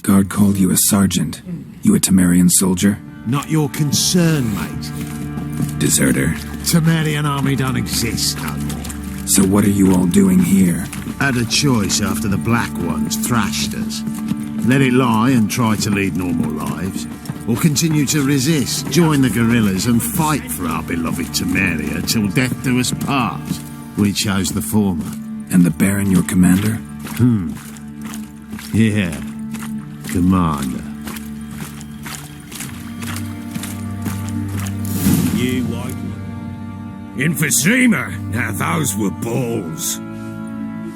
Guard called you a sergeant. You a Temerian soldier? Not your concern, mate. Deserter. Temerian army don't exist no more. So what are you all doing here? Had a choice after the Black Ones thrashed us. Let it lie and try to lead normal lives, or continue to resist, join the guerrillas and fight for our beloved Temeria till death do us part. We chose the former. And the Baron your commander? Yeah. Commander. You white one. Emphysema. Now those were balls.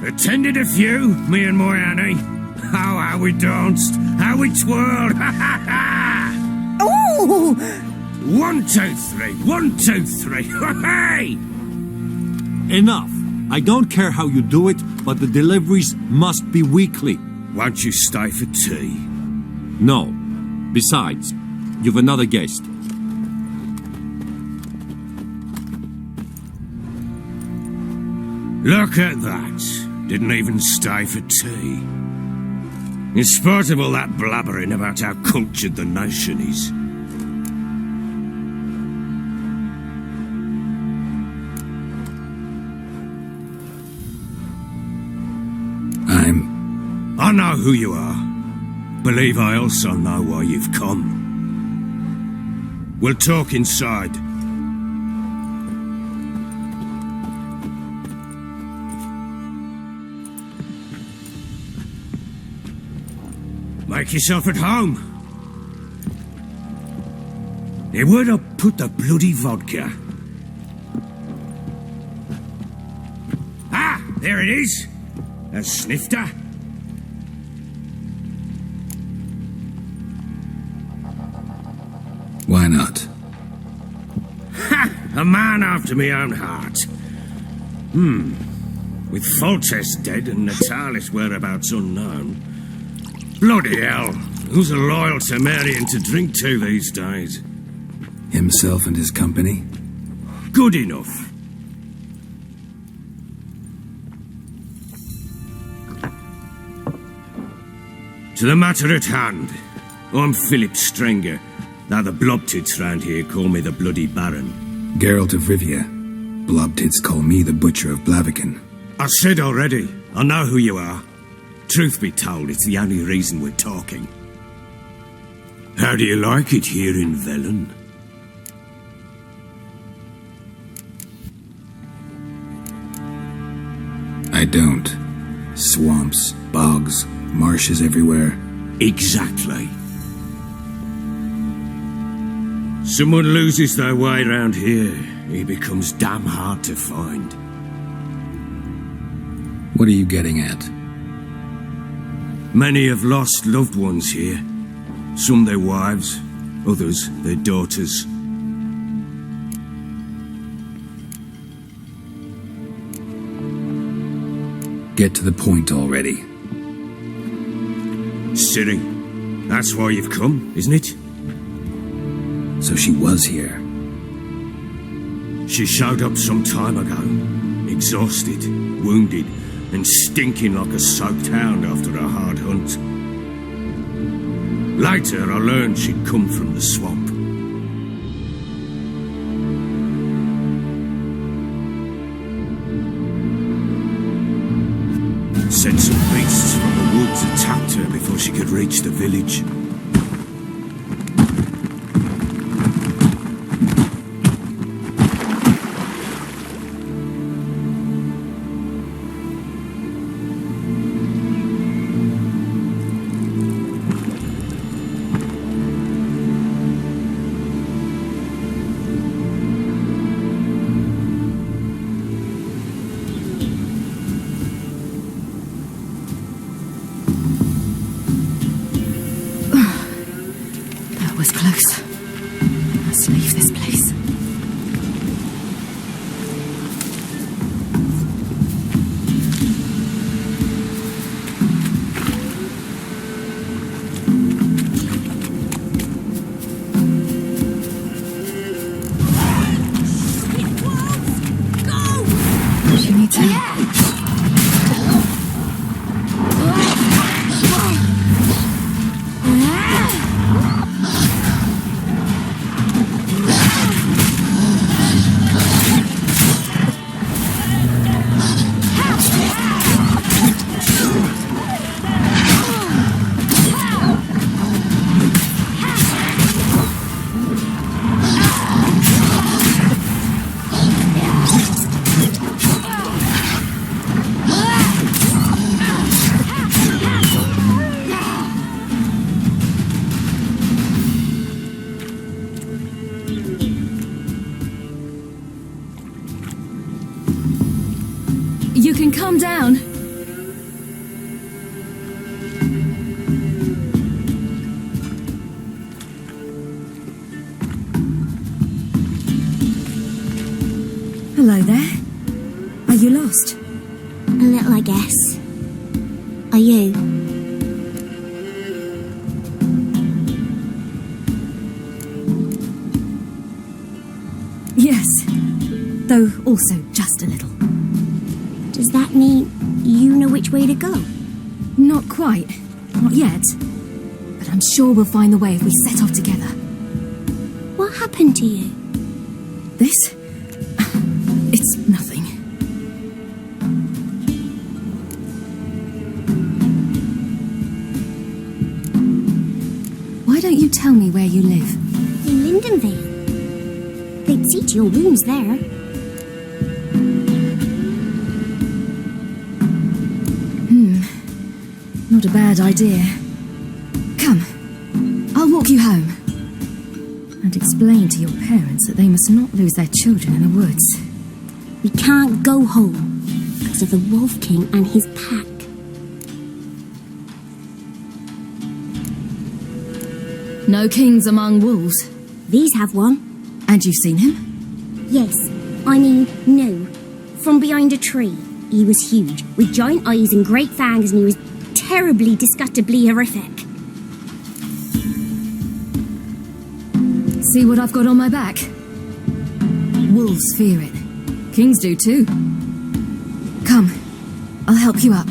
Attended a few, me and my Annie. Oh, how we danced, how we twirled. Ha ha ha! Ooh! 1, 2, 3. 1, 2, 3. Hey! Enough. I don't care how you do it, but the deliveries must be weekly. Won't you stay for tea? No. Besides, you've another guest. Look at that. Didn't even stay for tea. In spite of all that blabbering about how cultured the nation is. I know who you are. Believe I also know why you've come. We'll talk inside. Make yourself at home. Hey, where'd I put the bloody vodka? Ah, there it is. A snifter. Why not? Ha! A man after me own heart. With Foltest dead and Natalis' whereabouts unknown. Bloody hell. Who's a loyal Temerian to drink to these days? Himself and his company? Good enough. To the matter at hand. I'm Philip Strenger. Now the Blobtits round here call me the Bloody Baron. Geralt of Rivia. Blobtits call me the Butcher of Blaviken. I said already, I know who you are. Truth be told, it's the only reason we're talking. How do you like it here in Velen? I don't. Swamps, bogs, marshes everywhere. Exactly. Someone loses their way round here, he becomes damn hard to find. What are you getting at? Many have lost loved ones here. Some their wives, others their daughters. Get to the point already. Ciri, that's why you've come, isn't it? So she was here. She showed up some time ago, exhausted, wounded, and stinking like a soaked hound after a hard hunt. Later, I learned she'd come from the swamp. Said some beasts from the woods attacked her before she could reach the village. Was close. Let's leave this place. Go! She needs help. calm down. Hello there. Are you lost? A little, I guess. Are you? Yes. Though also just a little. Does that mean you know which way to go? Not quite. Not yet. But I'm sure we'll find the way if we set off together. What happened to you? This? It's nothing. Why don't you tell me where you live? In Lindenvale. They'd see to your wounds there. Not a bad idea. Come, I'll walk you home. And explain to your parents that they must not lose their children in the woods. We can't go home because of the Wolf King and his pack. No kings among wolves. These have one. And you've seen him? Yes, I mean, no. From behind a tree. He was huge, with giant eyes and great fangs, and he was terribly, disgustingly horrific. See what I've got on my back? Wolves fear it. Kings do too. Come, I'll help you up.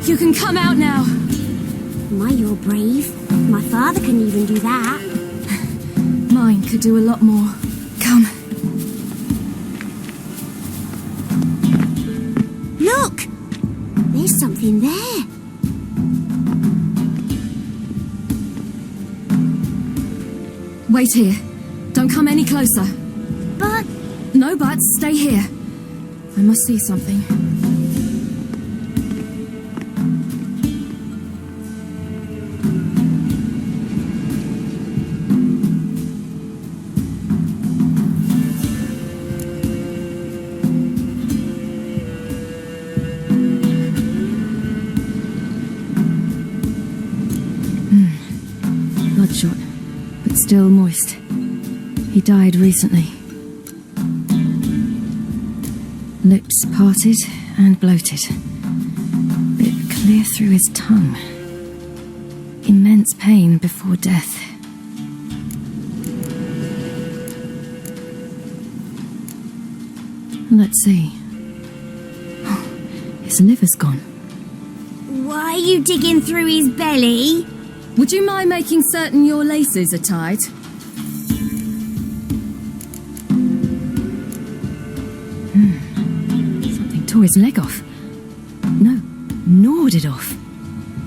You can come out now. My, you're brave. My father couldn't even do that. Mine could do a lot more. Come. Look! There's something there. Wait here. Don't come any closer. But No buts. Stay here. I must see something. Bloodshot, but still moist. He died recently. Lips parted and bloated. Bit clear through his tongue. Immense pain before death. Let's see. Oh, his liver's gone. why are you digging through his belly? Would you mind making certain your laces are tied? Something tore his leg off. No, gnawed it off.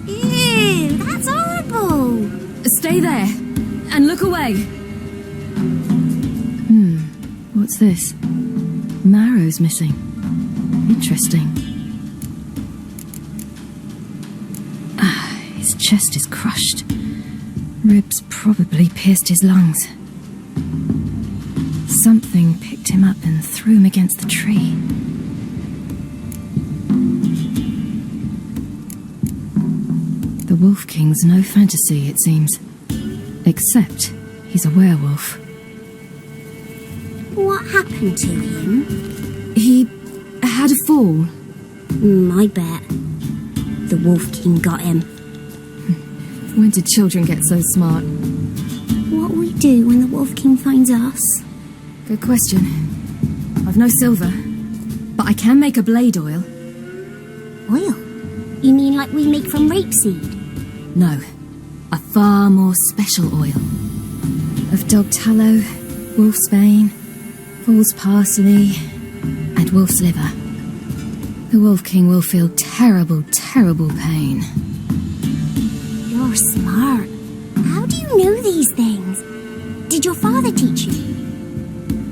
Ew, that's horrible. Stay there and look away. What's this? Marrow's missing. Interesting. His chest is crushed. Ribs probably pierced his lungs. Something picked him up and threw him against the tree. The Wolf King's no fantasy, it seems. Except he's a werewolf. What happened to him? He had a fall. I bet. The Wolf King got him. When did children get so smart? What'll we do when the Wolf King finds us? Good question. I've no silver, but I can make a blade oil. Oil? You mean like we make from rapeseed? No, a far more special oil. Of dog tallow, wolfsbane, fool's parsley, and wolf's liver. The Wolf King will feel terrible, terrible pain. You're smart. How do you know these things? Did your father teach you?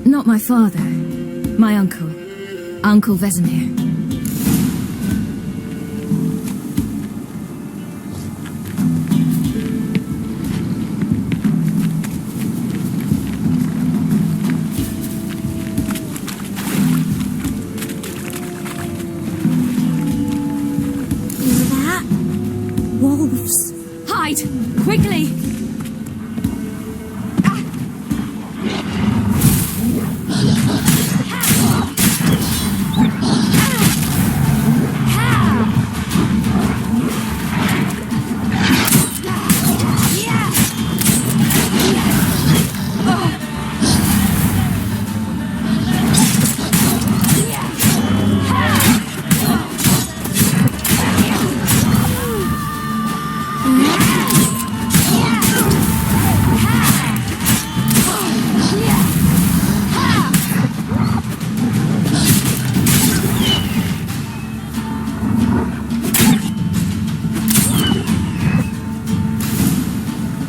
Not my father. My uncle. Uncle Vesemir. Hear that? Wolves. Hide! Quickly!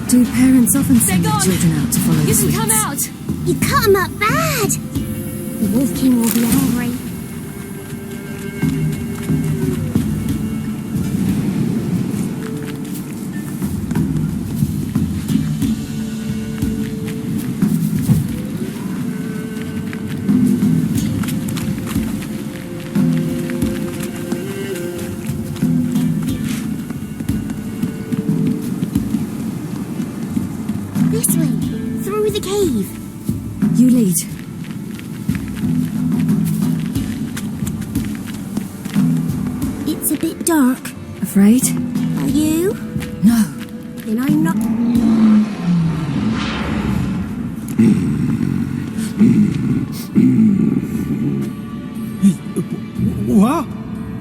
Do parents often send their children out to follow the You can sweets? come out! You cut him up bad! The Wolf King will be angry. This way, through the cave. You lead. It's a bit dark. Afraid? Are you? No. Then I'm not. What?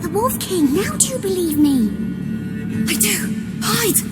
The Wolf King, now do you believe me? I do. Hide!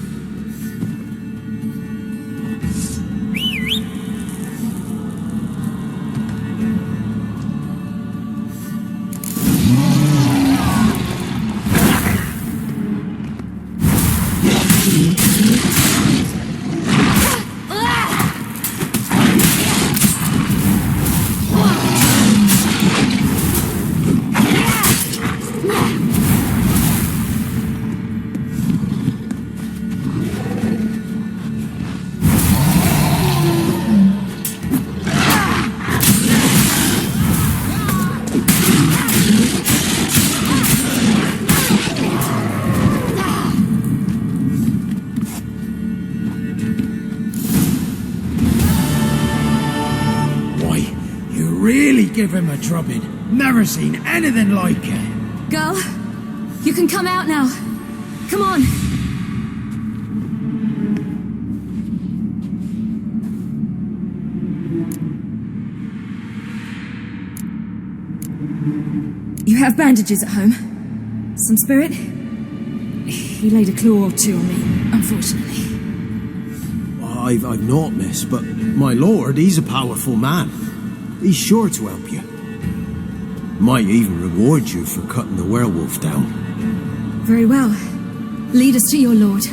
Really give him a drubbing. Never seen anything like it. Girl, you can come out now. Come on. You have bandages at home? Some spirit? He laid a claw or two on me, unfortunately. I've not, miss, but my lord, he's a powerful man. He's sure to help you. Might even reward you for cutting the werewolf down. Very well. Lead us to your lord.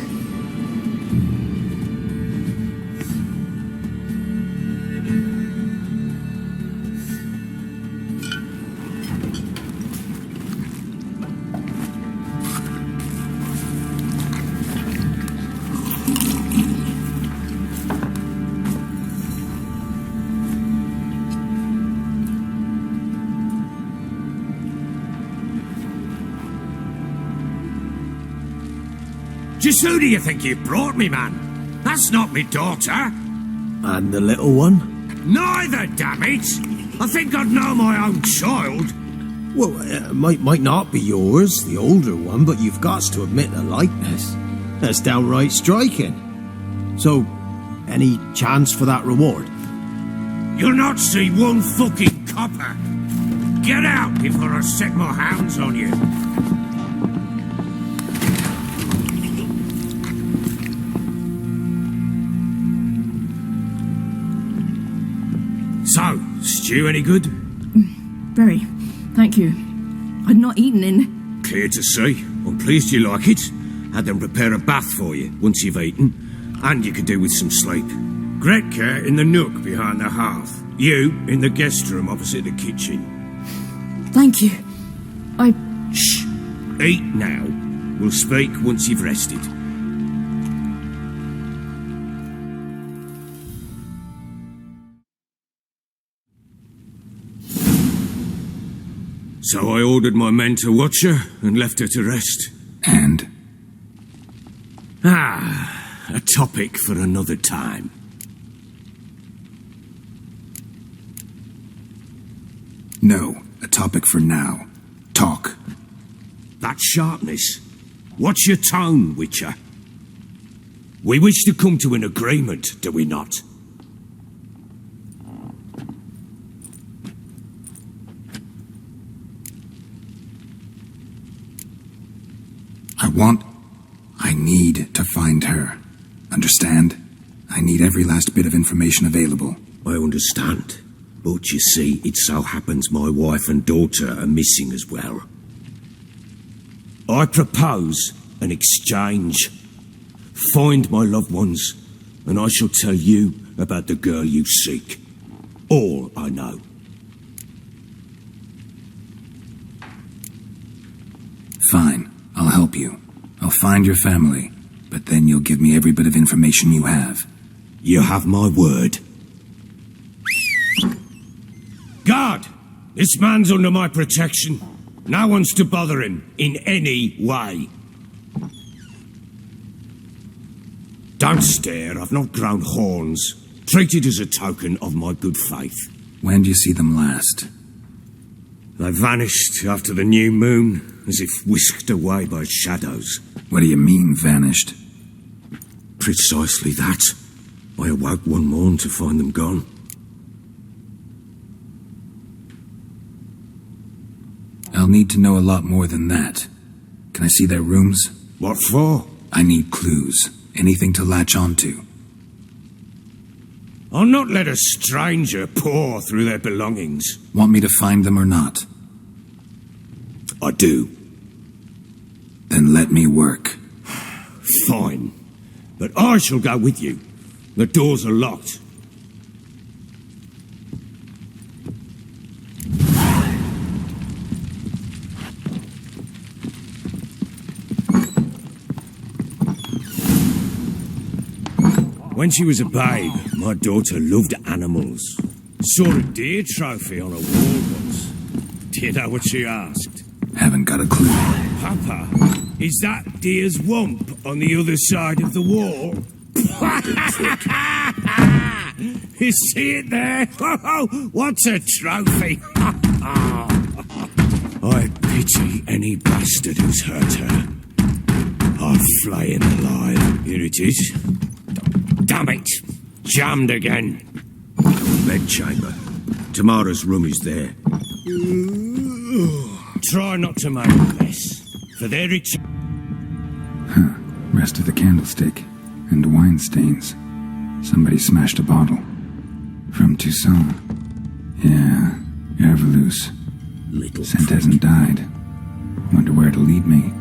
Just who do you think you've brought me, man? That's not me daughter. And the little one? Neither, damn it! I think I'd know my own child. Well, it might not be yours, the older one, but you've got to admit a likeness. That's downright striking. So, any chance for that reward? You'll not see one fucking copper. Get out before I set my hounds on you. So, stew any good? Very. Thank you. I'd not eaten in... Clear to see. I'm pleased you like it. Had them prepare a bath for you once you've eaten. And you could do with some sleep. Gretka in the nook behind the hearth. You in the guest room opposite the kitchen. Thank you. Shh. Eat now. We'll speak once you've rested. So I ordered my men to watch her and left her to rest. And? A topic for another time. No, a topic for now. Talk. That sharpness. What's your tone, Witcher? We wish to come to an agreement, do we not? I need to find her. Understand? I need every last bit of information available. I understand. But you see, it so happens my wife and daughter are missing as well. I propose an exchange. Find my loved ones, and I shall tell you about the girl you seek. All I know. Fine, I'll help you. I'll find your family, but then you'll give me every bit of information you have. You have my word. Guard! This man's under my protection. No one's to bother him in any way. Don't stare, I've not grown horns. Treat it as a token of my good faith. When do you see them last? They vanished after the new moon, as if whisked away by shadows. What do you mean, vanished? Precisely that. I awoke one morn to find them gone. I'll need to know a lot more than that. Can I see their rooms? What for? I need clues. Anything to latch onto. I'll not let a stranger pore through their belongings. Want me to find them or not? I do. Then let me work. Fine. But I shall go with you. The doors are locked. When she was a babe, my daughter loved animals. Saw a deer trophy on a wall once. Do you know what she asked? Haven't got a clue. Papa, is that deer's wump on the other side of the wall? You see it there? Oh, what's a trophy? I pity any bastard who's hurt her. I'll flay him alive. Here it is. Damn it! Jammed again. Bedchamber. Tamara's room is there. Try not to make a mess, for there it's... Rest of the candlestick. And wine stains. Somebody smashed a bottle. From Toussaint. Yeah, Herveloose. Little Scent hasn't died. Wonder where it'll lead me.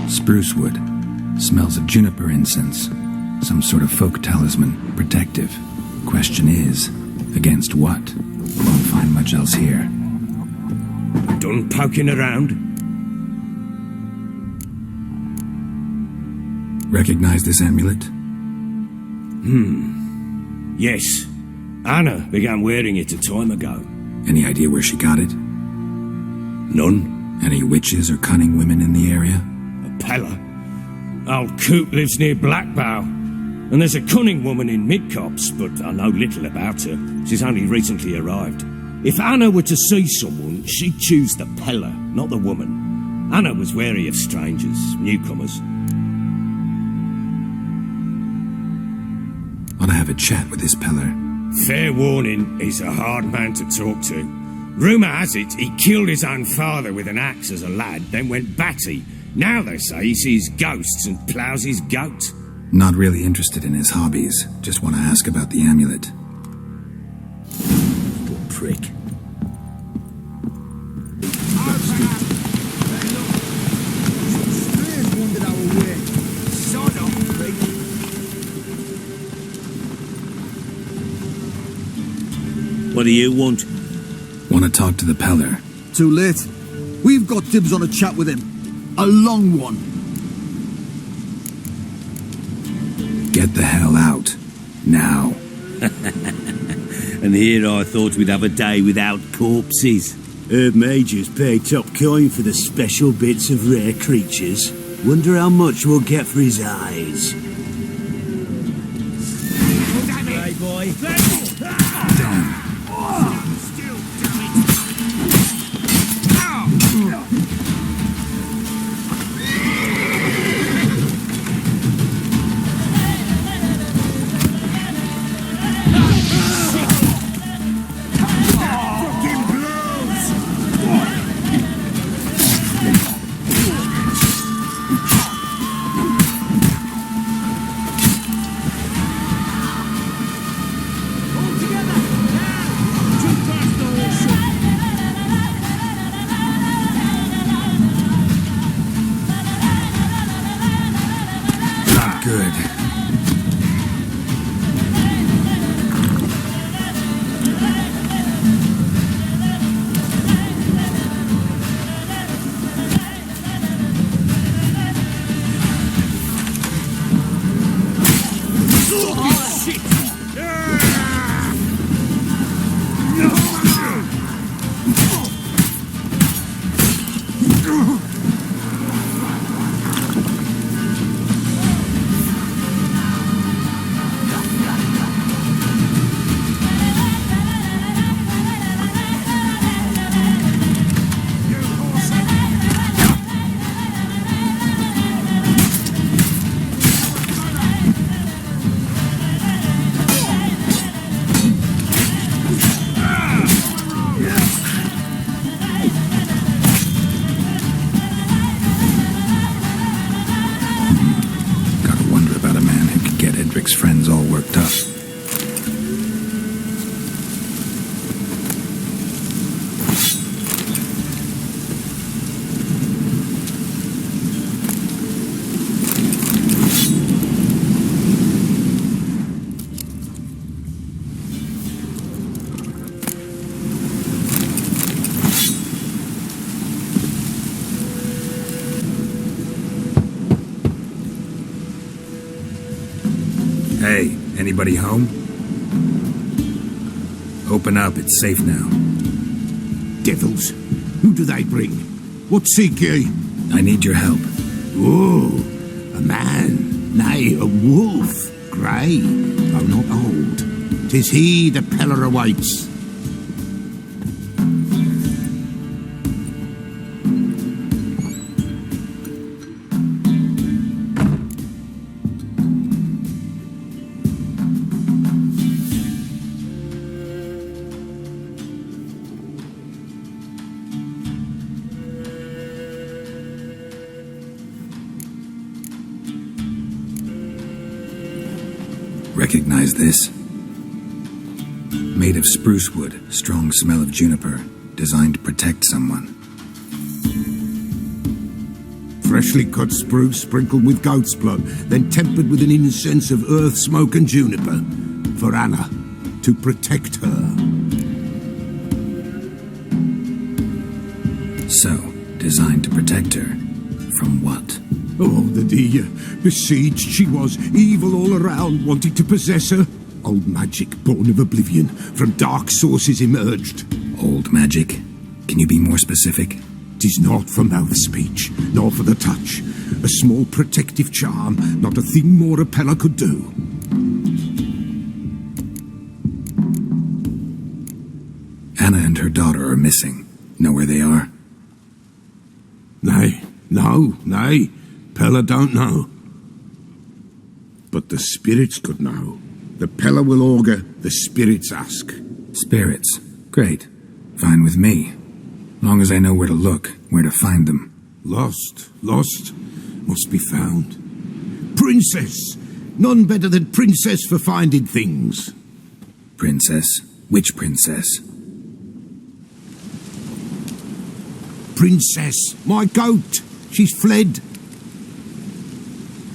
Spruce wood. Smells of juniper incense. Some sort of folk talisman. Protective. Question is, against what? Won't find much else here. Done poking around? Recognize this amulet? Yes. Anna began wearing it a time ago. Any idea where she got it? None. Any witches or cunning women in the area? A Pella? Old Coot lives near Blackbow. And there's a cunning woman in Midcopse, but I know little about her. She's only recently arrived. If Anna were to see someone, she'd choose the Pella, not the woman. Anna was wary of strangers, newcomers. Want to have a chat with this Peller? Fair warning, he's a hard man to talk to. Rumour has it he killed his own father with an axe as a lad, then went batty. Now they say he sees ghosts and ploughs his goat. Not really interested in his hobbies. Just want to ask about the amulet. Poor prick. What do you want? Want to talk to the Peller. Too late. We've got dibs on a chat with him. A long one. Get the hell out. Now. And here I thought we'd have a day without corpses. Herb Majors pay top coin for the special bits of rare creatures. Wonder how much we'll get for his eyes. Hey, boy. Damn. Good. Friends all worked up. Hey, anybody home? Open up, it's safe now. Devils, who do they bring? What seek ye? I need your help. Oh, a man, nay, a wolf, grey, though not old. 'Tis he the Peller awaits. Recognize this? Made of spruce wood, strong smell of juniper, designed to protect someone. Freshly cut spruce sprinkled with goat's blood, then tempered with an incense of earth, smoke and juniper. For Anna, to protect her. So, designed to protect her. From what? Oh, the dear. Besieged she was, evil all around, wanting to possess her. Old magic born of oblivion, from dark sources emerged. Old magic? Can you be more specific? 'Tis not for mouth speech, nor for the touch. A small protective charm, not a thing more a Pella could do. Anna and her daughter are missing. Know where they are? Nay, nay. Pella don't know. But the spirits could know. The Pella will augur, the spirits ask. Spirits. Great. Fine with me. Long as I know where to look, where to find them. Lost, must be found. Princess! None better than Princess for finding things. Princess? Which princess? Princess, my goat! She's fled.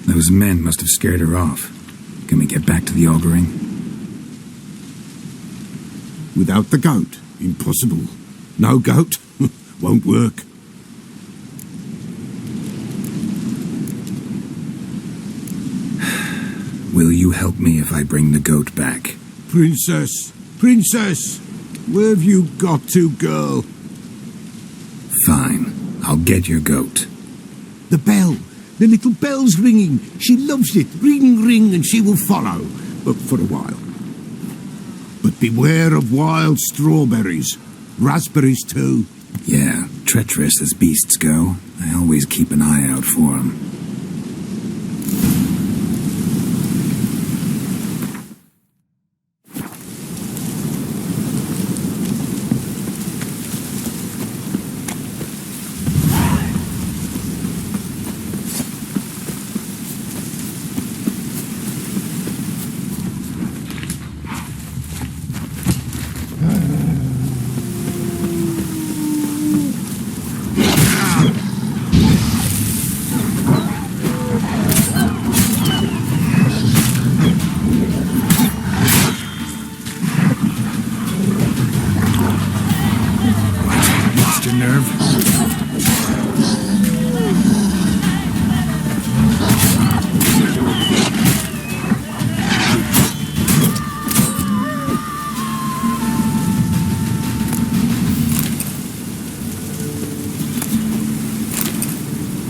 Those men must have scared her off. Can we get back to the auguring? Without the goat, impossible. No goat, won't work. Will you help me if I bring the goat back? Princess, where have you got to, girl? Fine. I'll get your goat. The bell. The little bell's ringing. She loves it. Ring, ring, and she will follow. But for a while. But beware of wild strawberries. Raspberries, too. Yeah, treacherous as beasts go. I always keep an eye out for them.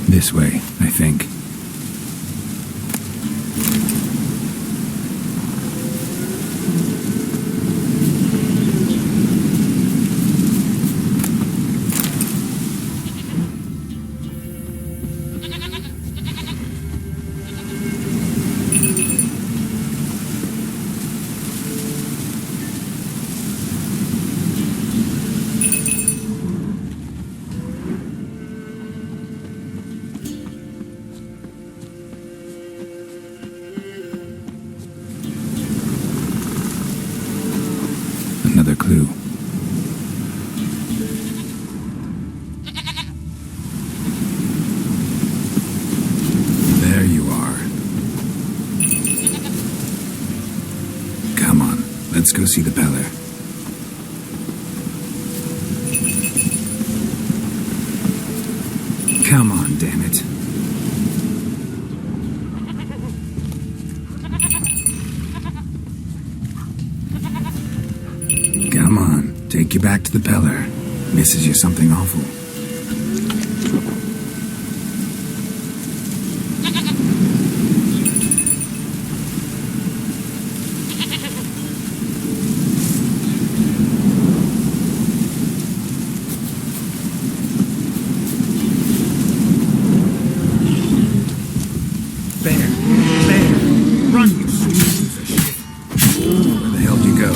This way, I think. Another clue. There you are. Come on, let's go see the Peller. Come on, damn it. Come on, take you back to the Peller. Misses you something awful. There! Run, you stupid piece of shit! Where the hell did you go?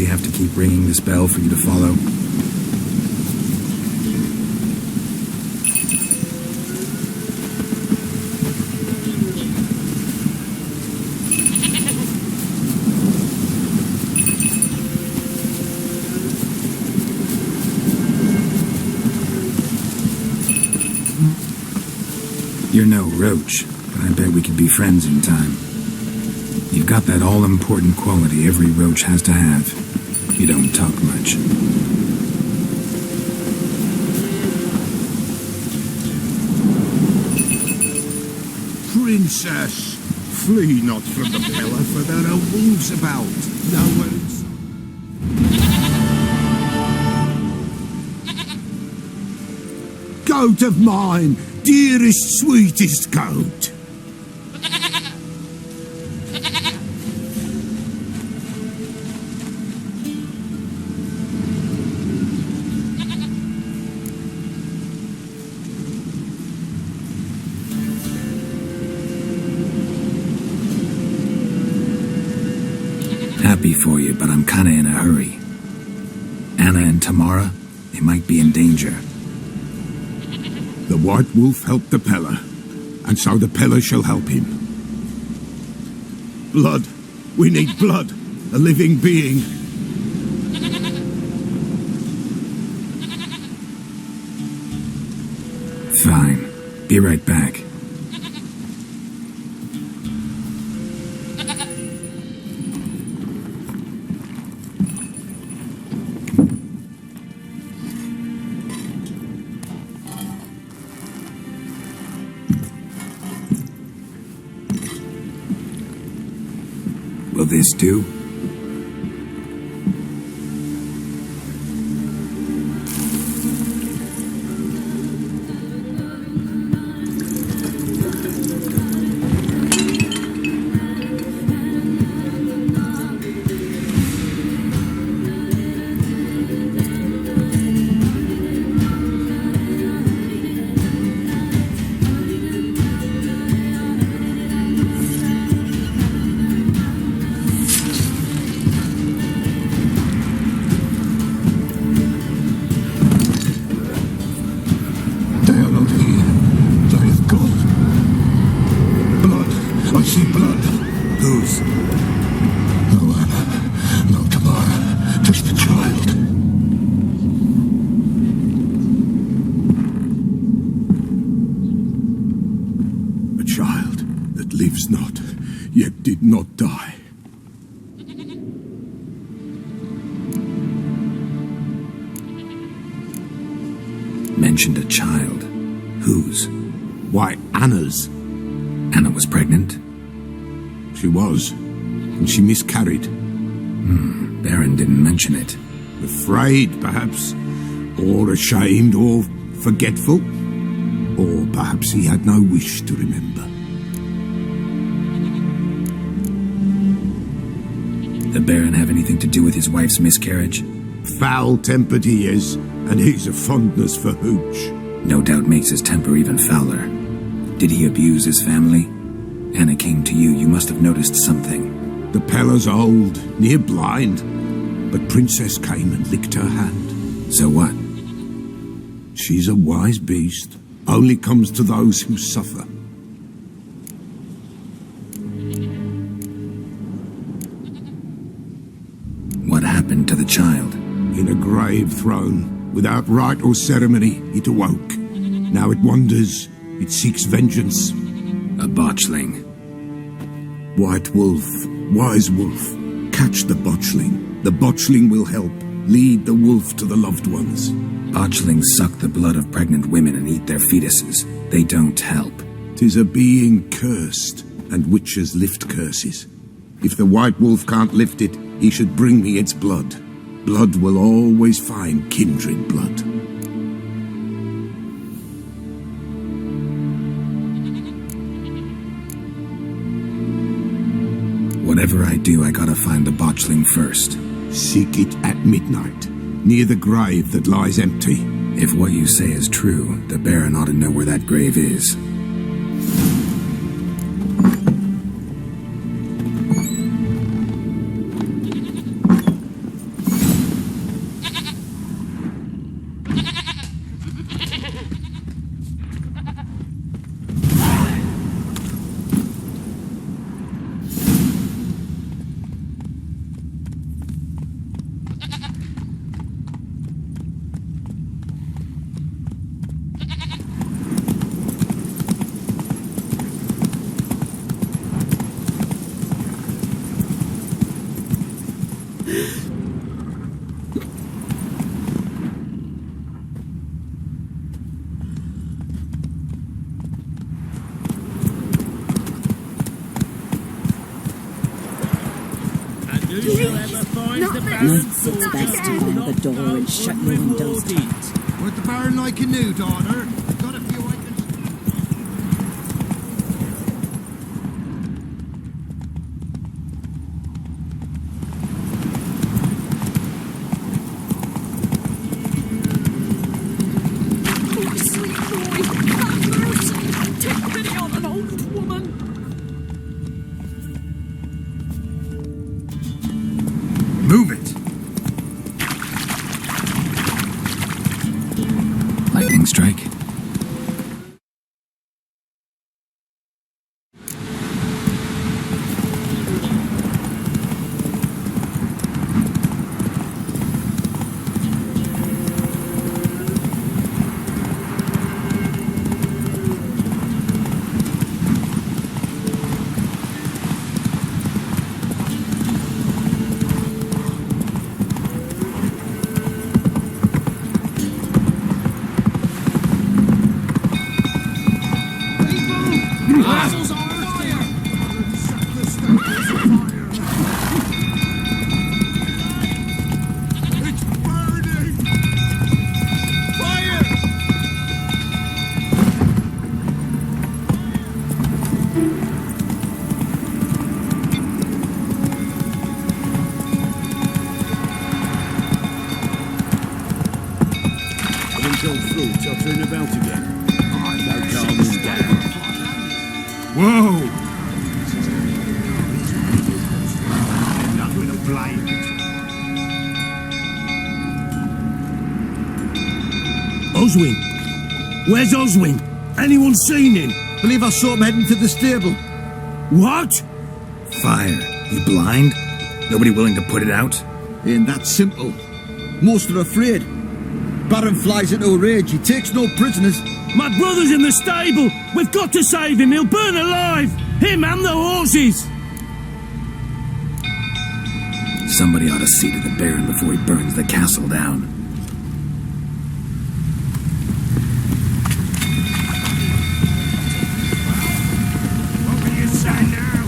really have to keep ringing this bell for you to follow? You're no roach, but I bet we could be friends in time. You've got that all-important quality every roach has to have. You don't talk much. Princess, flee not from the pillar, for there are wolves about. Nowhere in Goat of mine, dearest, sweetest goat. Happy for you, but I'm kinda in a hurry. Anna and Tamara, they might be in danger. The White Wolf helped the Peller, and so the Peller shall help him. Blood. We need blood. A living being. Fine. Be right back. Will this do? Lives not, yet did not die. Mentioned a child. Whose? Why, Anna's. Anna was pregnant? She was, and she miscarried. Baron didn't mention it. Afraid, perhaps, or ashamed, or forgetful, or perhaps he had no wish to remember. The Baron have anything to do with his wife's miscarriage? Foul-tempered he is, and he's a fondness for hooch. No doubt makes his temper even fouler. Did he abuse his family? Anna came to you, you must have noticed something. The Peller's old, near blind, but Princess came and licked her hand. So what? She's a wise beast, only comes to those who suffer. What happened to the child? In a grave thrown, without rite or ceremony, it awoke. Now it wanders, it seeks vengeance. A botchling. White Wolf, wise wolf, catch the botchling. The botchling will help, lead the wolf to the loved ones. Botchlings suck the blood of pregnant women and eat their fetuses. They don't help. 'Tis a being cursed, and witches lift curses. If the White Wolf can't lift it, he should bring me its blood. Blood will always find kindred blood. Whatever I do, I gotta find the botchling first. Seek it at midnight, near the grave that lies empty. If what you say is true, the Baron ought to know where that grave is. Knights, it's best to bar the door and shut your windows tight. What the Baron like a new daughter? Got a few I can... Oh, sweet boy, have mercy. Take pity on an old woman. Move it! Lightning strike. Whoa! Oswin! Where's Oswin? Anyone seen him? Believe I saw him heading to the stable. What? Fire. You blind? Nobody willing to put it out? Ain't that simple. Most are afraid. Baron flies into a rage. He takes no prisoners. My brother's in the stable! We've got to save him! He'll burn alive! Him and the horses! Somebody ought to see to the Baron before he burns the castle down. What will you say now?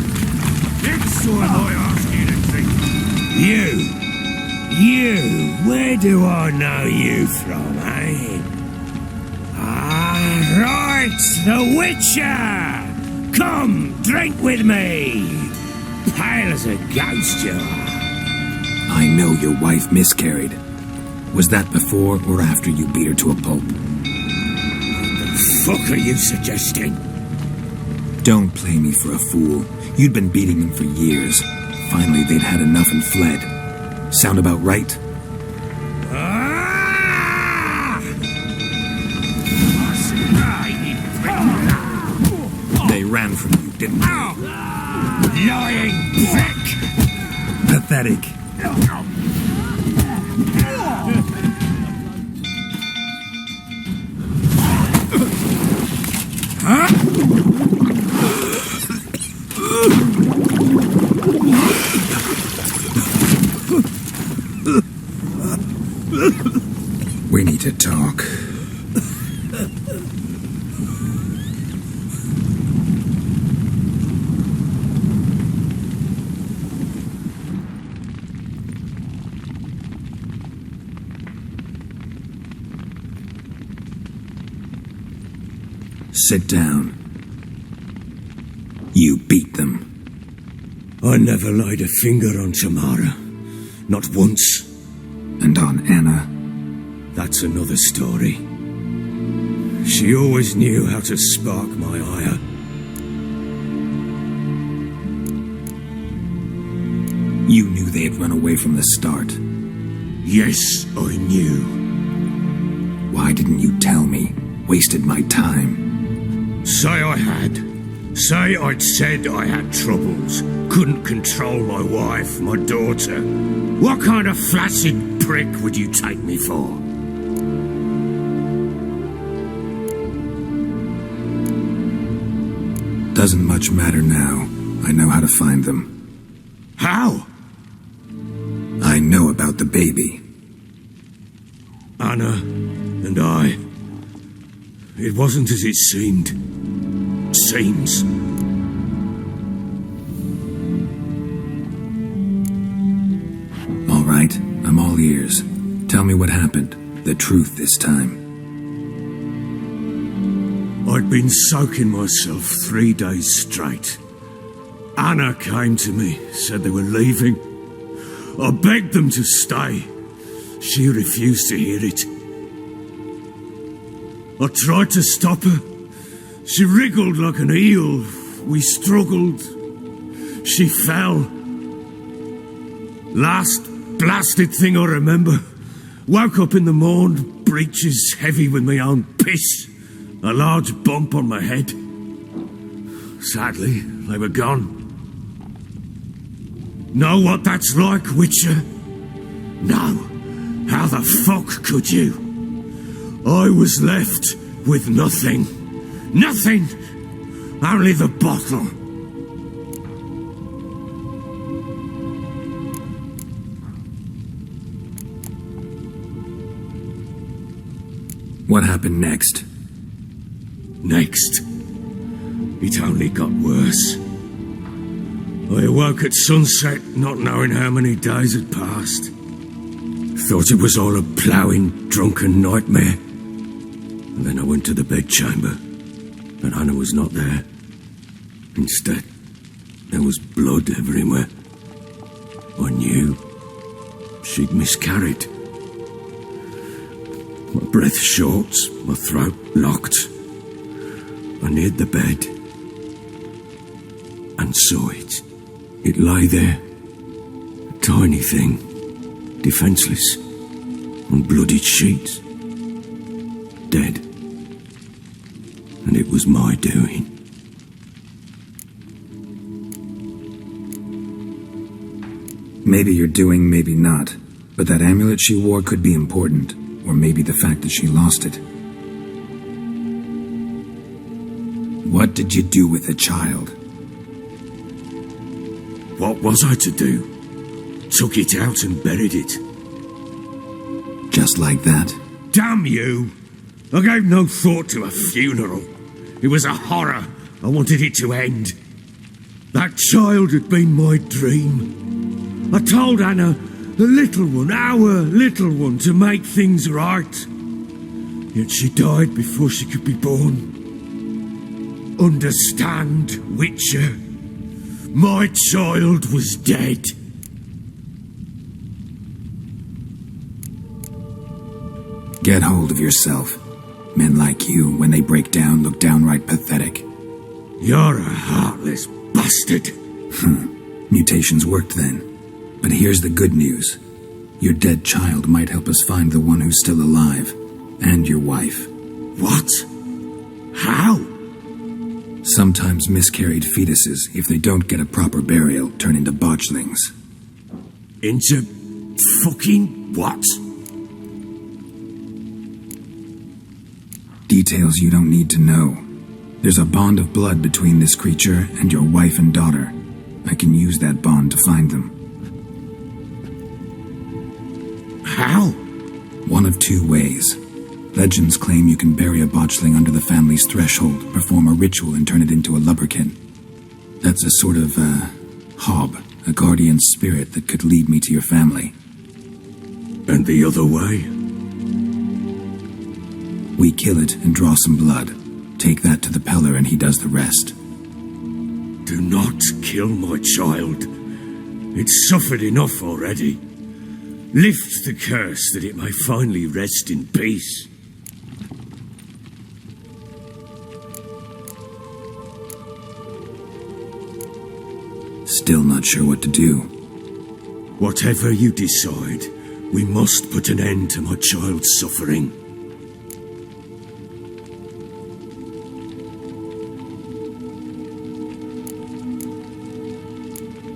Next time I ask you to drink. You, where do I know you from, eh? Ah, right, the Witcher! Come, drink with me! Pale as a ghost you are. I know your wife miscarried. Was that before or after you beat her to a pulp? What the fuck are you suggesting? Don't play me for a fool. You'd been beating them for years. Finally, they'd had enough and fled. Sound about right? They ran from you, didn't they? Lying prick! Pathetic. We need to talk. Sit down. You beat them. I never laid a finger on Tamara. Not once. And on Anna? That's another story. She always knew how to spark my ire. You knew they had run away from the start. Yes, I knew. Why didn't you tell me? Wasted my time. Say I had. Say I'd said I had troubles. Couldn't control my wife, my daughter. What kind of flaccid prick would you take me for? Doesn't much matter now. I know how to find them. How? I I know about the baby. Anna and I. It wasn't as it seemed. Seems. All right, I'm all ears. Tell me what happened. The truth this time. I'd been soaking myself 3 days straight. Anna came to me, said they were leaving. I begged them to stay. She refused to hear it. I tried to stop her. She wriggled like an eel. We struggled. She fell. Last blasted thing I remember. Woke up in the morn, breeches heavy with my own piss. A large bump on my head. Sadly, they were gone. Know what that's like, Witcher? No. How the fuck could you? I was left with nothing. Nothing! Only the bottle. What happened next? Next, it only got worse. I awoke at sunset, not knowing how many days had passed. Thought it was all a ploughing, drunken nightmare. And then I went to the bedchamber, but Anna was not there. Instead, there was blood everywhere. I knew she'd miscarried. My breath short, my throat locked. I neared the bed and saw it. It lay there, a tiny thing, defenseless, on bloodied sheets, dead. And it was my doing. Maybe you're doing, maybe not. But that amulet she wore could be important. Or maybe the fact that she lost it. What did you do with the child? What was I to do? Took it out and buried it. Just like that? Damn you! I gave no thought to a funeral. It was a horror. I wanted it to end. That child had been my dream. I told Anna, the little one, our little one, to make things right. Yet she died before she could be born. Understand, Witcher? My child was dead. Get hold of yourself. Men like you, when they break down, look downright pathetic. You're a heartless bastard. Mutations worked then. But here's the good news. Your dead child might help us find the one who's still alive. And your wife. What? How? Sometimes miscarried fetuses, if they don't get a proper burial, turn into botchlings. Into fucking what? Details you don't need to know. There's a bond of blood between this creature and your wife and daughter. I can use that bond to find them. How? One of two ways. Legends claim you can bury a botchling under the family's threshold, perform a ritual, and turn it into a lubberkin. That's a sort of, hob, a guardian spirit that could lead me to your family. And the other way? We kill it and draw some blood. Take that to the Peller and he does the rest. Do not kill my child. It's suffered enough already. Lift the curse that it may finally rest in peace. Still not sure what to do. Whatever you decide, we must put an end to my child's suffering.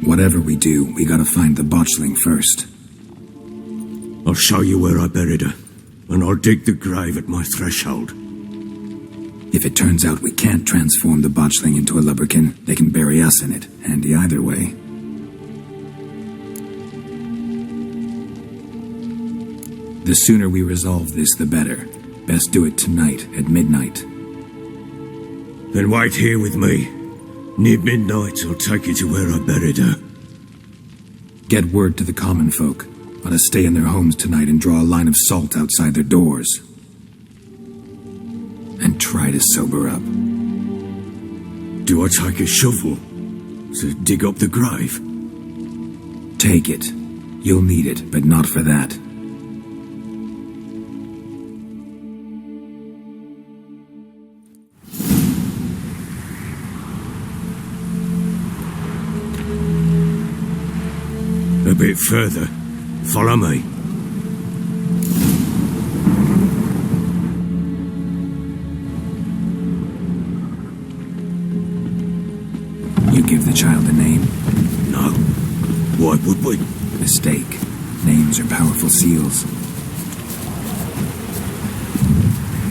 Whatever we do, we gotta find the botchling first. I'll show you where I buried her, and I'll dig the grave at my threshold. If it turns out we can't transform the botchling into a lubberkin, they can bury us in it. Handy either way. The sooner we resolve this, the better. Best do it tonight at midnight. Then wait here with me. Near midnight, I'll take you to where I buried her. Get word to the common folk. Ought to stay in their homes tonight and draw a line of salt outside their doors. And try to sober up. Do I take a shovel to dig up the grave? Take it. You'll need it, but not for that. A bit further. Follow me. You give the child a name? No. Why would we? Mistake. Names are powerful seals.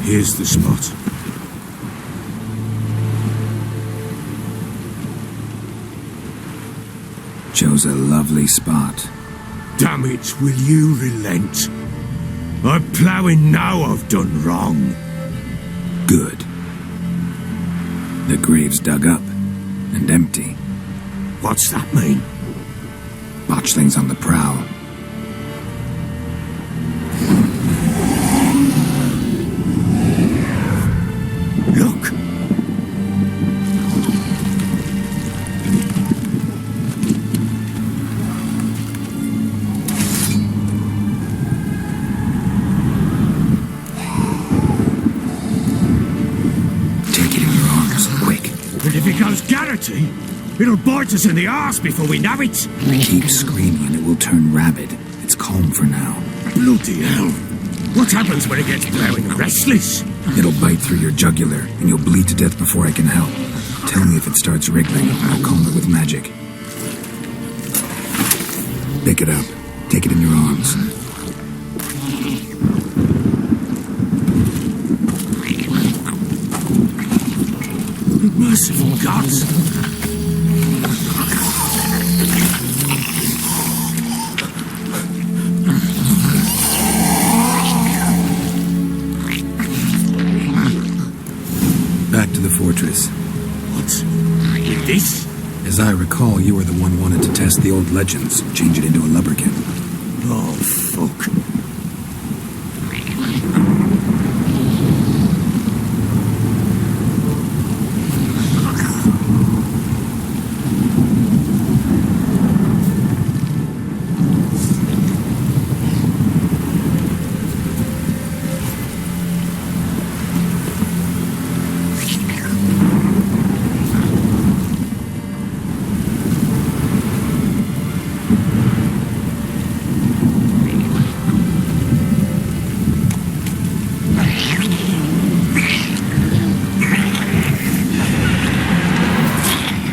Here's the spot. Chose a lovely spot. Damn it, will you relent? I'm ploughing now I've done wrong. Good. The grave's dug up and empty. What's that mean? Botchling's on the prowl. Look! Take it in your arms, quick. And if it goes Garrity, it'll bite us in the arse before we know it. Keep screaming and it will turn rabid. It's calm for now. Bloody hell. What happens when it gets blowing restless? It'll bite through your jugular and you'll bleed to death before I can help. Tell me if it starts wriggling. I'll calm it with magic. Pick it up. Take it in your arms. Merciful gods! Back to the fortress. What? With this? As I recall, you were the one wanted to test the old legends, change it into a lubberkin. Oh, fuck.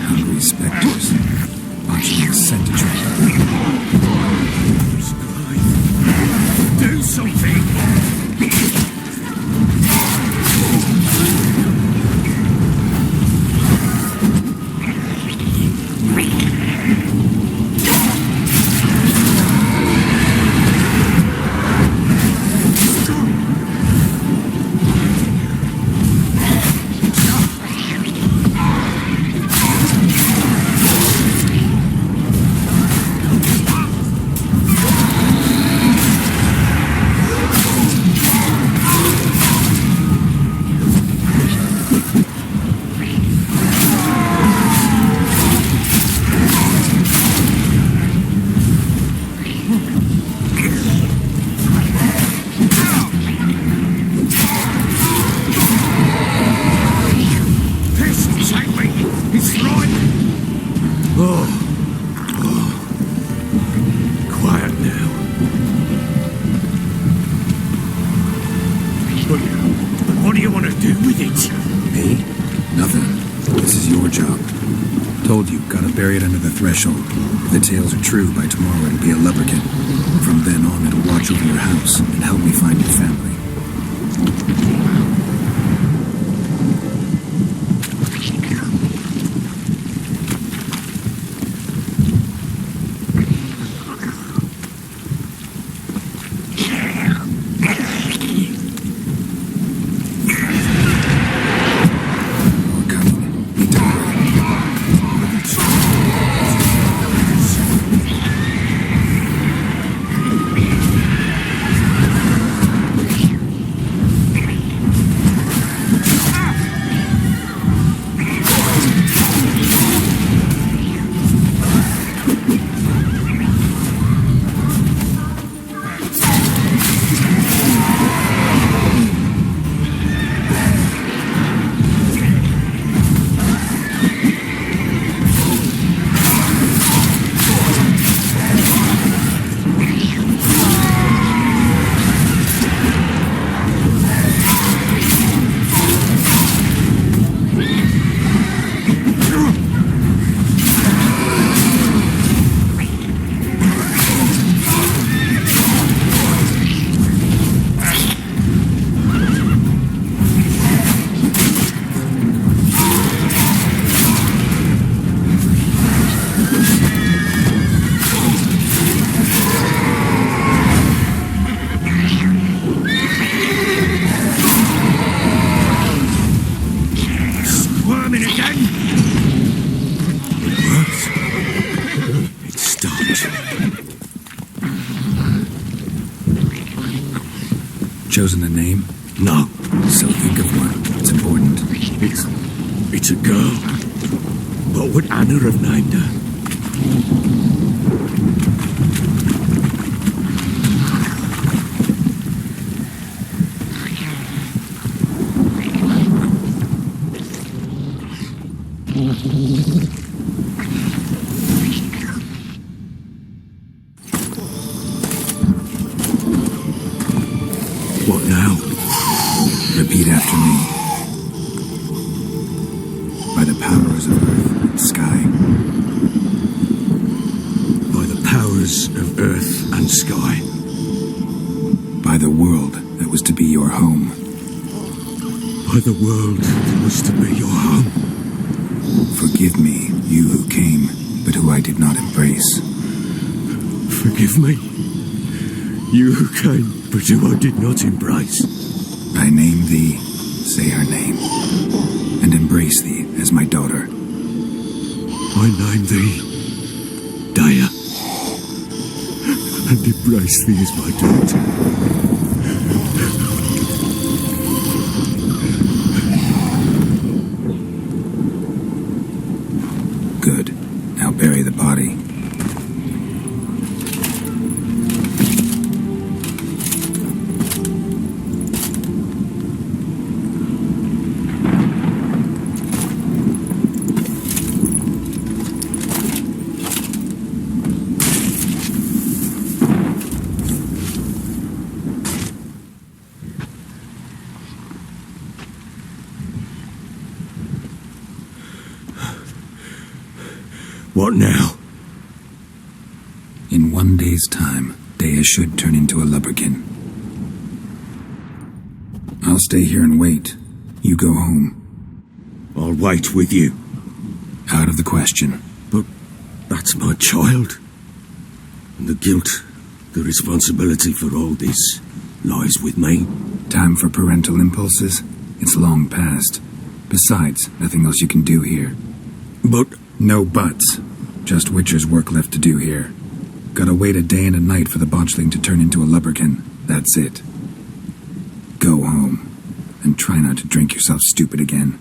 Hungry specters. Watching the scent trail. Do something! Quiet now. But what do you want to do with it? Me? Nothing. This is your job. Told you, gotta bury it under the threshold. If the tales are true, by tomorrow it'll be a lubberkin. From then on, it'll watch over your house and help me find your family. chosen a name? No. So think of one. It's important. It's a girl. What would Anna have named her? What now? Repeat after me. By the powers of earth and sky. By the powers of earth and sky. By the world that was to be your home. By the world that was to be your home. Forgive me, you who came, but who I did not embrace. Forgive me, you who came, but who I did not embrace. I name thee, say her name, and embrace thee as my daughter. I name thee, Dea, and embrace thee as my daughter. Good. Now bury the body. What now? In 1 day's time, Dea should turn into a lubberkin. I'll stay here and wait. You go home. I'll wait with you. Out of the question. But that's my child. And the guilt, the responsibility for all this lies with me. Time for parental impulses? It's long past. Besides, nothing else you can do here. But no buts. Just Witcher's work left to do here. Gotta wait a day and a night for the botchling to turn into a lubberkin. That's it. Go home. And try not to drink yourself stupid again.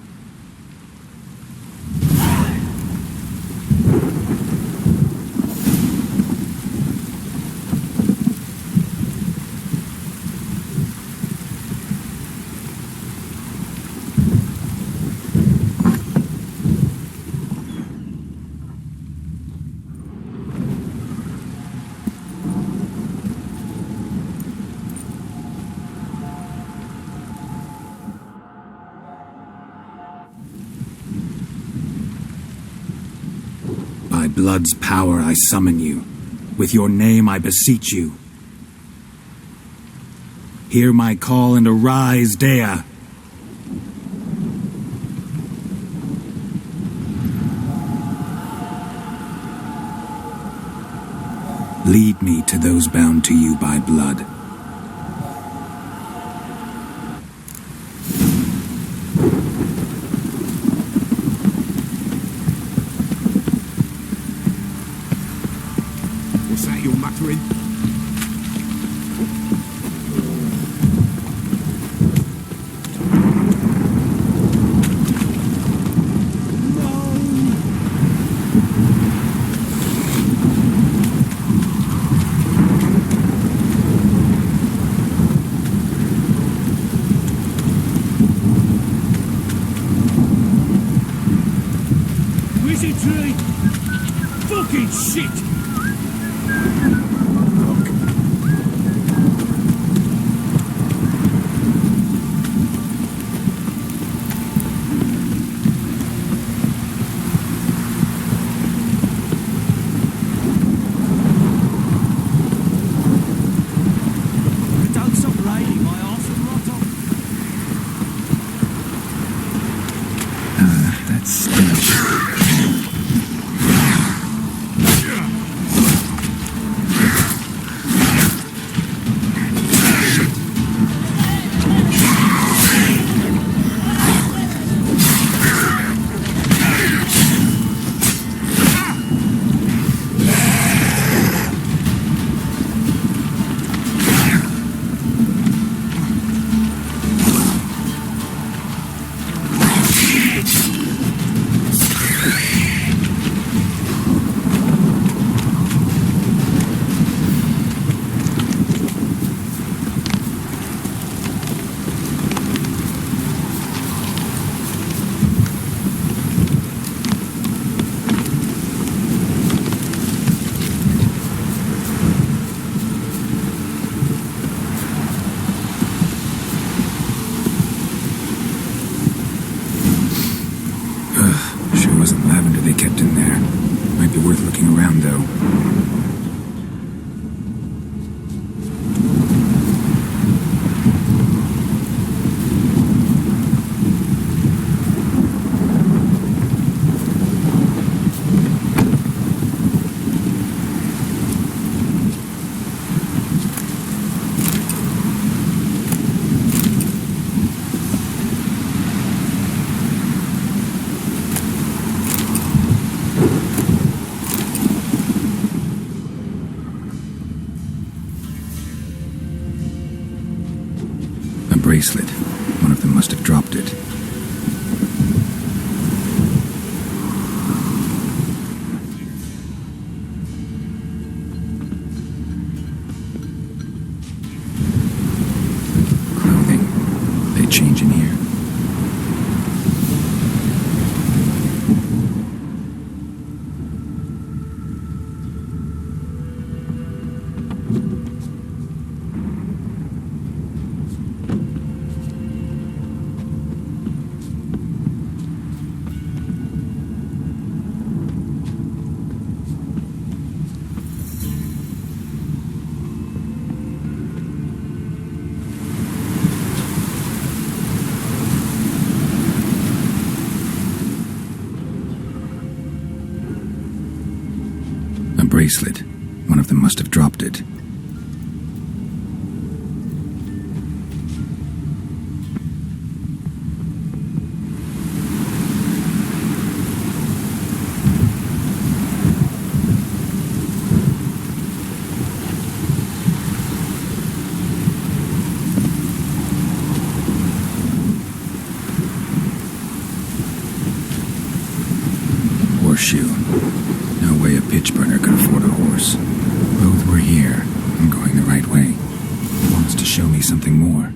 By blood's power I summon you. With your name I beseech you. Hear my call and arise, Dea. Lead me to those bound to you by blood. What's that you're muttering? Wizardry! Fucking shit! Don't stop raining, my arse will rot off. That stench. worth looking around, though. Bracelet. One of them must have dropped it. Clothing. They change in here. Bracelet. One of them must have dropped it. Horseshoe. No way a pitch burner could afford a horse. Both were here. I'm going the right way. He wants to show me something more.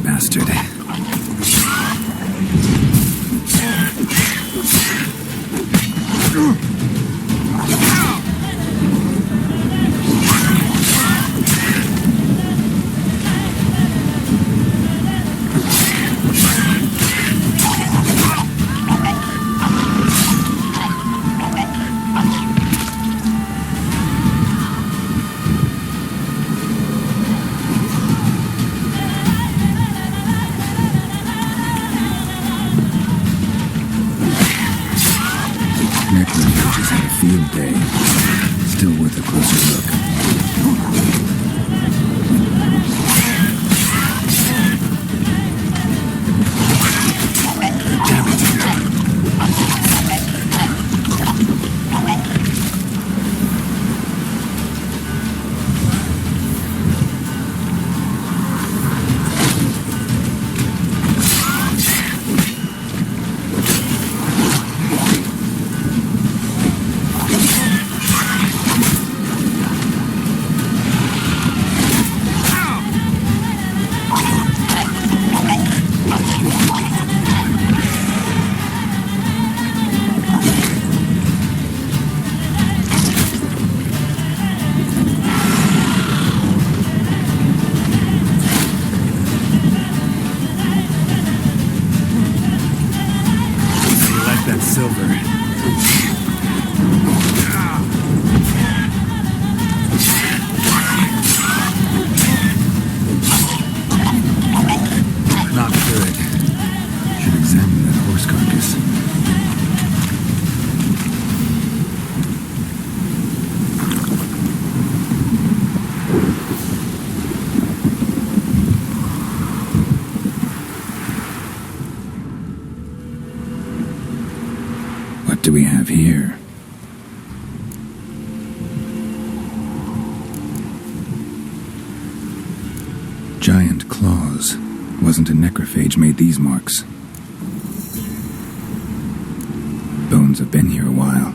Bastard. do we have here? Giant claws. Wasn't a necrophage made these marks. Bones have been here a while.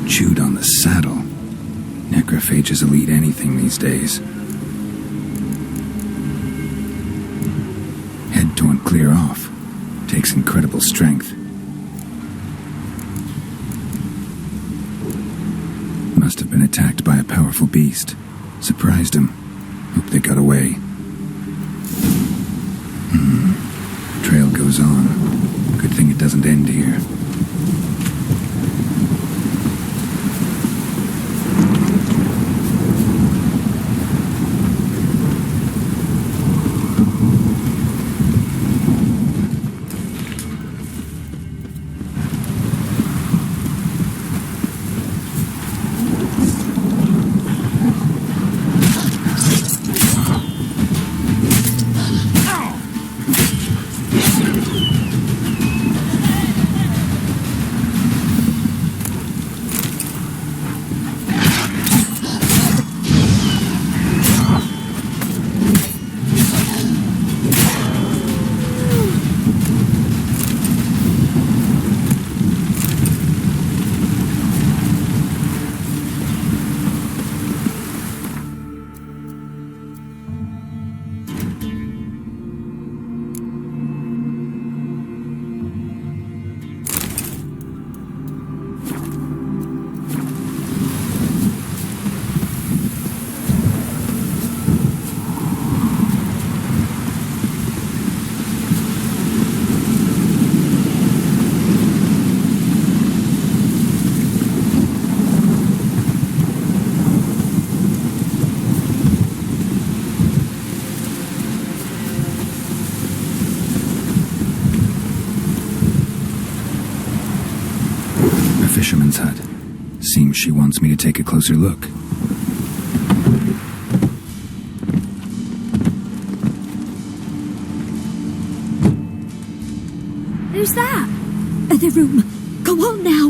Chewed on the saddle. Necrophages will eat anything these days. Head torn clear off. Takes incredible strength. Must have been attacked by a powerful beast. Surprised him. Hope they got away. Trail goes on. Good thing it doesn't end here. Fisherman's hut. Seems she wants me to take a closer look. Who's that? The room. Go on now.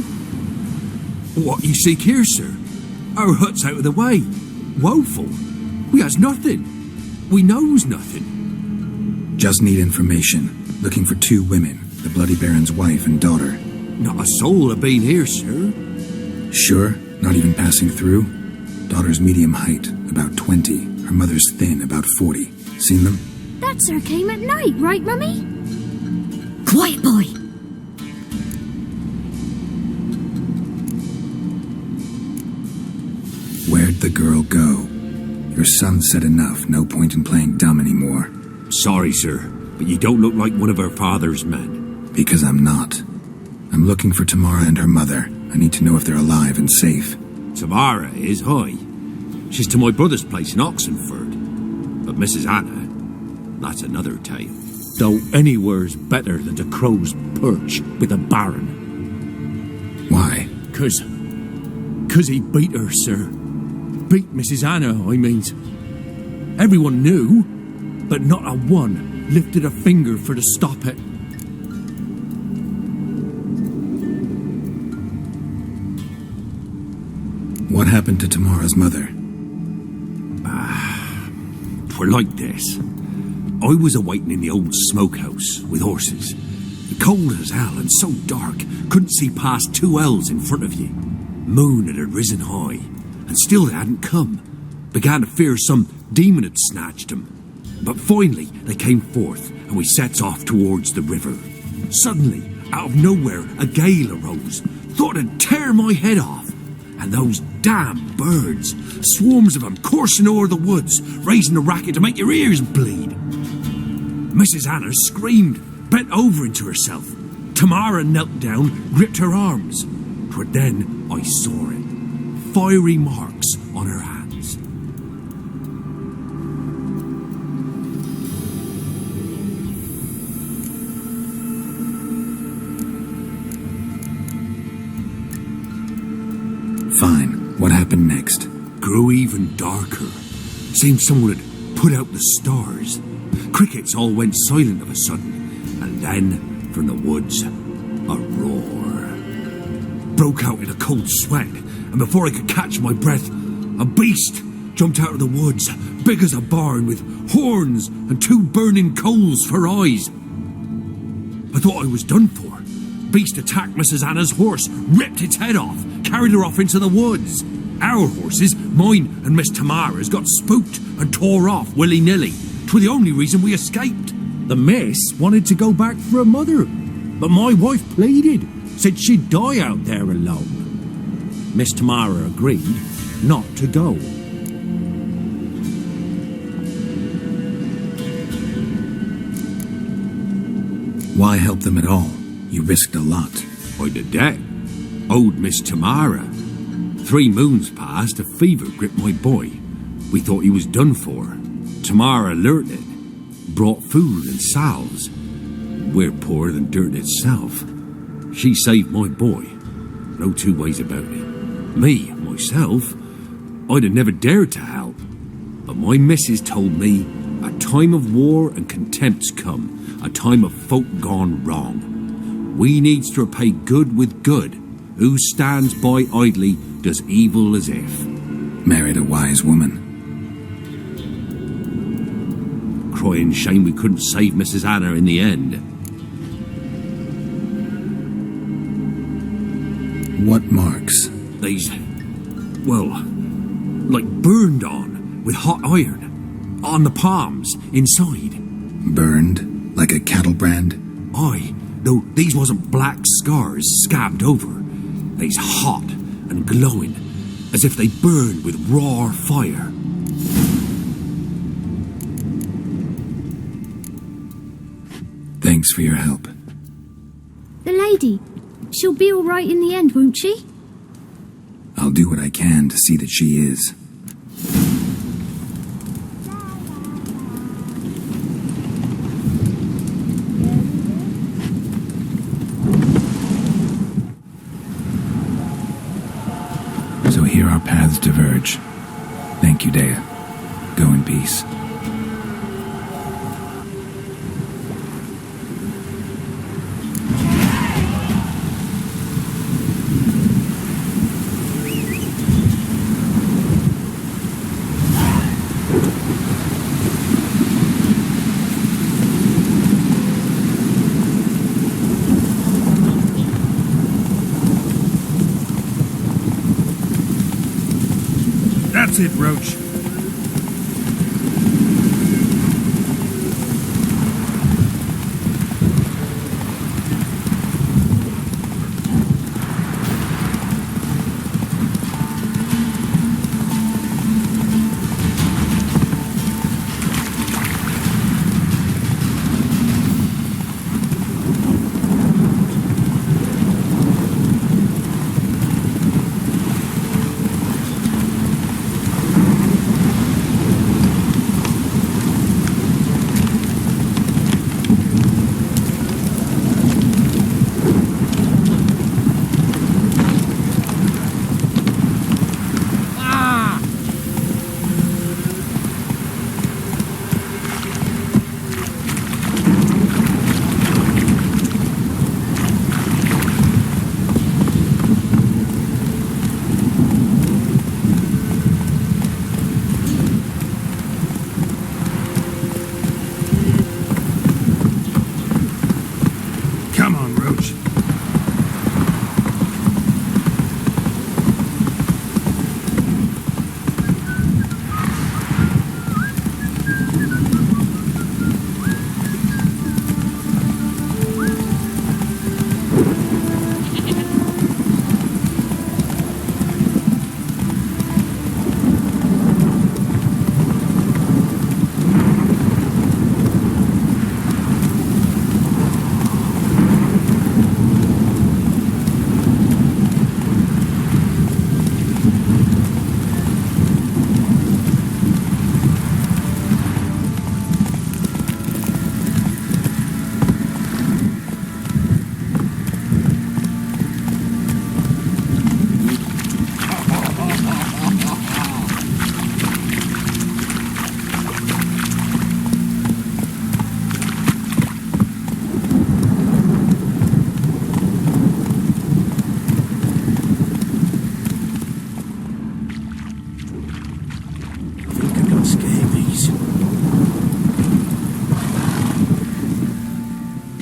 What you seek here, sir? Our hut's out of the way. Woeful. We has nothing. We knows nothing. Just need information. Looking for 2 women. The Bloody Baron's wife and daughter. Not a soul have been here, sir. Sure? Not even passing through? Daughter's medium height, about 20. Her mother's thin, about 40. Seen them? That sir came at night, right, Mummy? Quiet, boy. Where'd the girl go? Your son said enough. No point in playing dumb anymore. Sorry, sir, but you don't look like one of our father's men. Because I'm not. I'm looking for Tamara and her mother. I need to know if they're alive and safe. Tamara is, hi. She's to my brother's place in Oxenford. But Mrs. Anna, that's another tale. Though anywhere's better than the crow's perch with a baron. Why? 'Cause he beat her, sir. Beat Mrs. Anna, I means. Everyone knew, but not a one lifted a finger for to stop it. What happened to Tamara's mother? Twere like this. I was awaiting in the old smokehouse with horses. Cold as hell and so dark, couldn't see past 2 ells in front of you. Moon had risen high, and still they hadn't come. Began to fear some demon had snatched them. But finally they came forth, and we sets off towards the river. Suddenly, out of nowhere, a gale arose. Thought it'd tear my head off. And those damn birds, swarms of them coursing o'er the woods, raising a racket to make your ears bleed. Mrs. Anna screamed, bent over into herself. Tamara knelt down, gripped her arms. 'Twere then I saw it. Fiery marks on her hands. Fine. What happened next? Grew even darker. Seemed someone had put out the stars. Crickets all went silent of a sudden, and then, from the woods, a roar. Broke out in a cold sweat, and before I could catch my breath, a beast jumped out of the woods, big as a barn, with horns and 2 burning coals for eyes. I thought I was done for. Beast attacked Mrs. Anna's horse, ripped its head off, carried her off into the woods. Our horses, mine and Miss Tamara's, got spooked and tore off willy-nilly. 'Twas the only reason we escaped. The miss wanted to go back for her mother, but my wife pleaded, said she'd die out there alone. Miss Tamara agreed not to go. Why help them at all? You risked a lot. I did that. Owed Miss Tamara. 3 moons passed, a fever gripped my boy. We thought he was done for. Tamara alerted, brought food and salves. We're poorer than dirt itself. She saved my boy. No 2 ways about it. Me, myself, I'd have never dared to help. But my missus told me a time of war and contempt's come, a time of folk gone wrong. We needs to repay good with good. Who stands by idly does evil as if. Married a wise woman. Crying shame we couldn't save Mrs. Anna in the end. What marks? These, well, like burned on with hot iron. On the palms, inside. Burned? Like a cattle brand? Aye, though these wasn't black scars scabbed over. They's hot and glowing, as if they burned with raw fire. Thanks for your help. The lady, she'll be all right in the end, won't she? I'll do what I can to see that she is. So here our paths diverge. Thank you, Dea. Go in peace. That's it, Roach.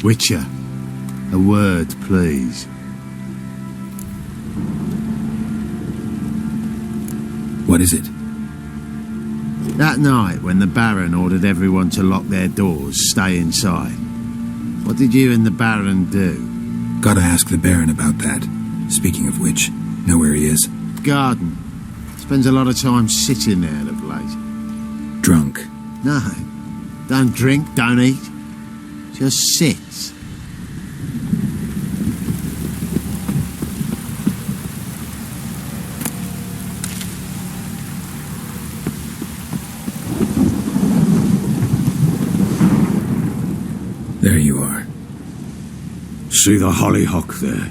Witcher, a word, please. What is it? That night when the Baron ordered everyone to lock their doors, stay inside, what did you and the Baron do? Gotta ask the Baron about that. Speaking of which, know where he is? Garden. Spends a lot of time sitting there of late. Drunk. No, don't drink, don't eat. Just sits. There you are. See the hollyhock there?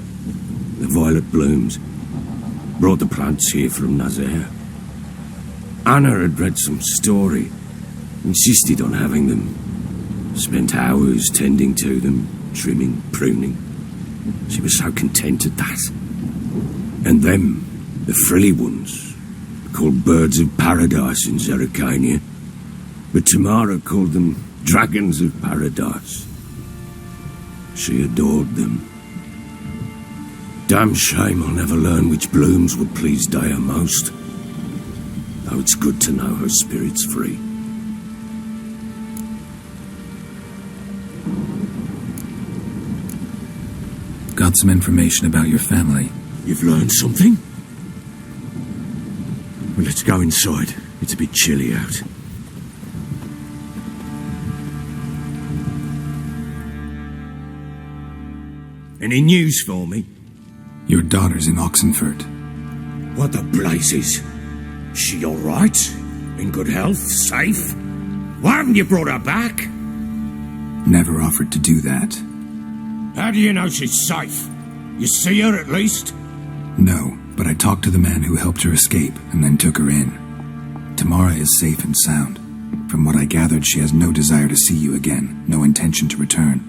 The violet blooms. Brought the plants here from Nazaire. Anna had read some story. Insisted on having them. Spent hours tending to them, trimming, pruning. She was so content at that. And them, the frilly ones, called birds of paradise in Zerrikania. But Tamara called them dragons of paradise. She adored them. Damn shame I'll never learn which blooms would please Dea most. Though it's good to know her spirit's free. Got some information about your family. You've learned something? Well, let's go inside. It's a bit chilly out. Any news for me? Your daughter's in Oxenfurt. What the blazes? She all right? In good health? Safe? Why haven't you brought her back? Never offered to do that. How do you know she's safe? You see her at least? No, but I talked to the man who helped her escape and then took her in. Tamara is safe and sound. From what I gathered, she has no desire to see you again, no intention to return.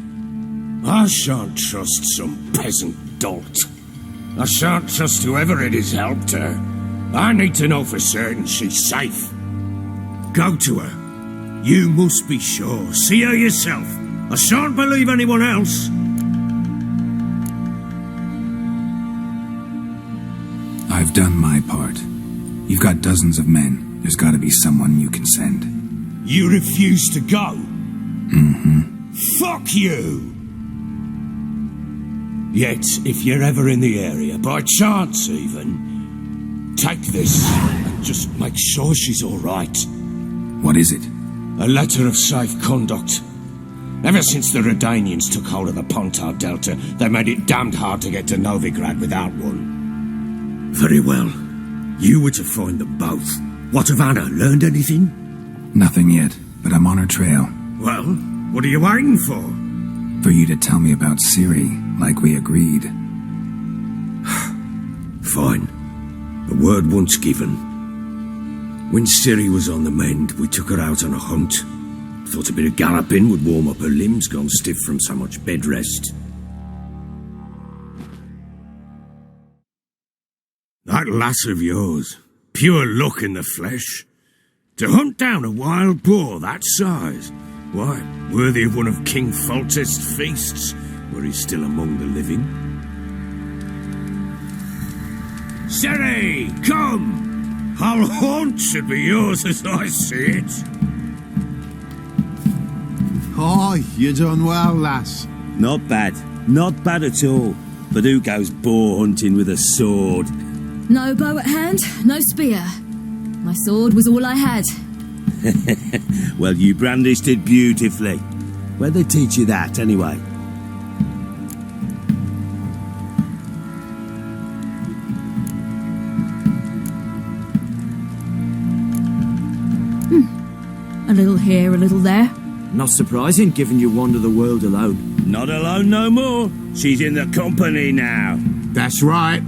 I shan't trust some peasant dolt. I shan't trust whoever it is helped her. I need to know for certain she's safe. Go to her. You must be sure. See her yourself. I shan't believe anyone else. I've done my part. You've got dozens of men. There's gotta be someone you can send. You refuse to go? Mm-hmm. Fuck you! Yet, if you're ever in the area, by chance even, take this and just make sure she's all right. What is it? A letter of safe conduct. Ever since the Redanians took hold of the Pontar Delta, they made it damned hard to get to Novigrad without one. Very well. You were to find them both. What of Anna? Learned anything? Nothing yet, but I'm on her trail. Well, what are you waiting for? For you to tell me about Ciri, like we agreed. Fine. The word once given. When Ciri was on the mend, we took her out on a hunt. Thought a bit of galloping would warm up her limbs, gone stiff from so much bed rest. That lass of yours, pure luck in the flesh. To hunt down a wild boar that size, why, worthy of one of King Foltest's feasts, were he still among the living. Ciri, come! Whole haunt should be yours as I see it. Aye, you done well, lass. Not bad. Not bad at all. But who goes boar hunting with a sword? No bow at hand, no spear. My sword was all I had. Well, you brandished it beautifully. Where'd they teach you that, anyway? A little here, a little there. Not surprising, given you wander the world alone. Not alone no more. She's in the company now. That's right.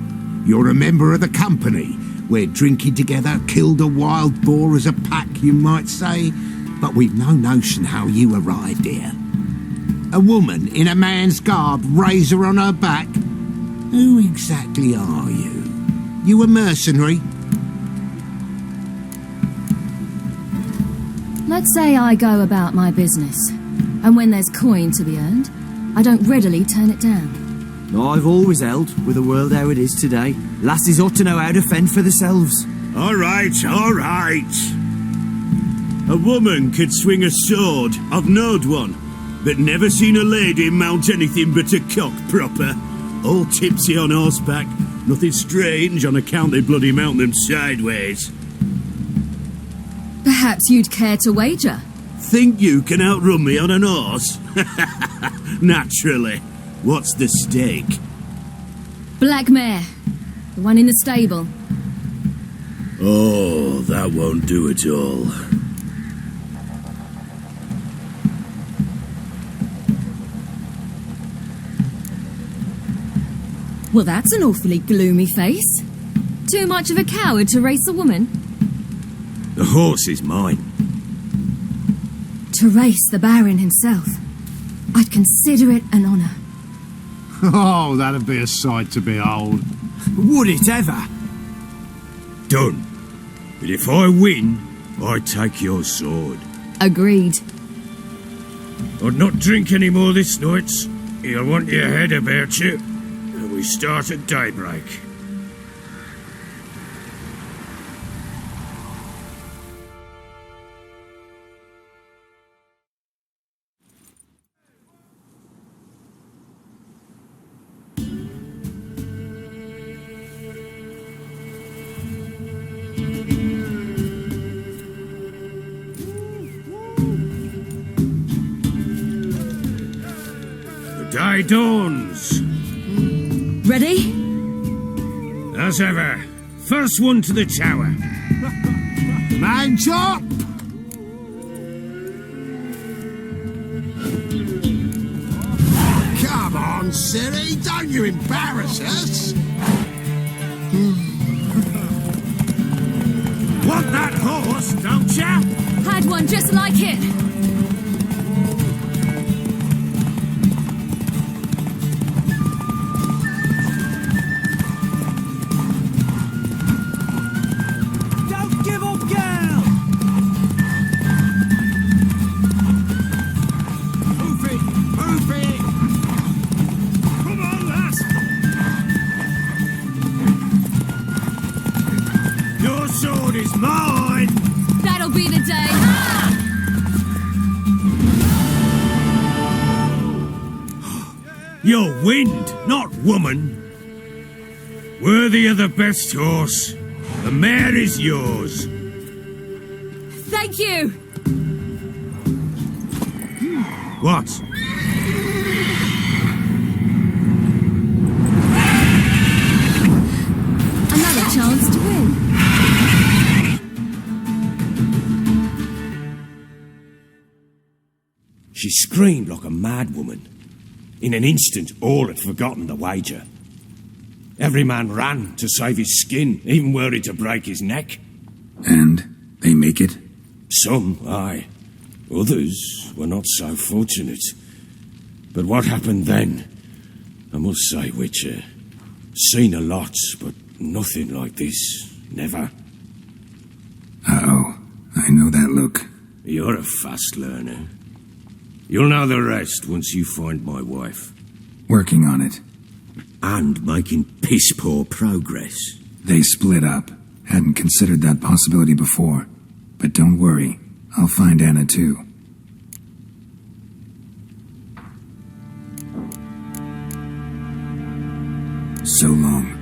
You're a member of the company. We're drinking together, killed a wild boar as a pack, you might say. But we've no notion how you arrived here. A woman in a man's garb, razor on her back. Who exactly are you? You a mercenary? Let's say I go about my business, and when there's coin to be earned, I don't readily turn it down. I've always held, with the world how it is today, lasses ought to know how to fend for themselves. All right, all right. A woman could swing a sword, I've knowed one, but never seen a lady mount anything but a cock proper. All tipsy on horseback, nothing strange on account they bloody mount them sideways. Perhaps you'd care to wager? Think you can outrun me on an horse? Naturally. What's the stake? Black mare. The one in the stable. Oh, that won't do at all. Well, that's an awfully gloomy face. Too much of a coward to race a woman? The horse is mine. To race the Baron himself. I'd consider it an honour. Oh, that'd be a sight to behold. Would it ever? Done. But if I win, I take your sword. Agreed. I'd not drink any more this night. You'll want your head about you. And we start at daybreak. Day dawns. Ready? As ever. First one to the tower. Man chop! Come on, Siri, don't you embarrass us. Want that horse, don't ya? Had one just like it. You're wind, not woman. Worthy of the best horse. The mare is yours. Thank you. What? Another chance to win. She screamed like a mad woman. In an instant, all had forgotten the wager. Every man ran to save his skin, even were it to break his neck. And they make it? Some, aye. Others were not so fortunate. But what happened then? I must say, Witcher, seen a lot, but nothing like this. Never. Uh-oh. I know that look. You're a fast learner. You'll know the rest once you find my wife. Working on it. And making piss-poor progress. They split up. Hadn't considered that possibility before. But don't worry. I'll find Anna too. So long.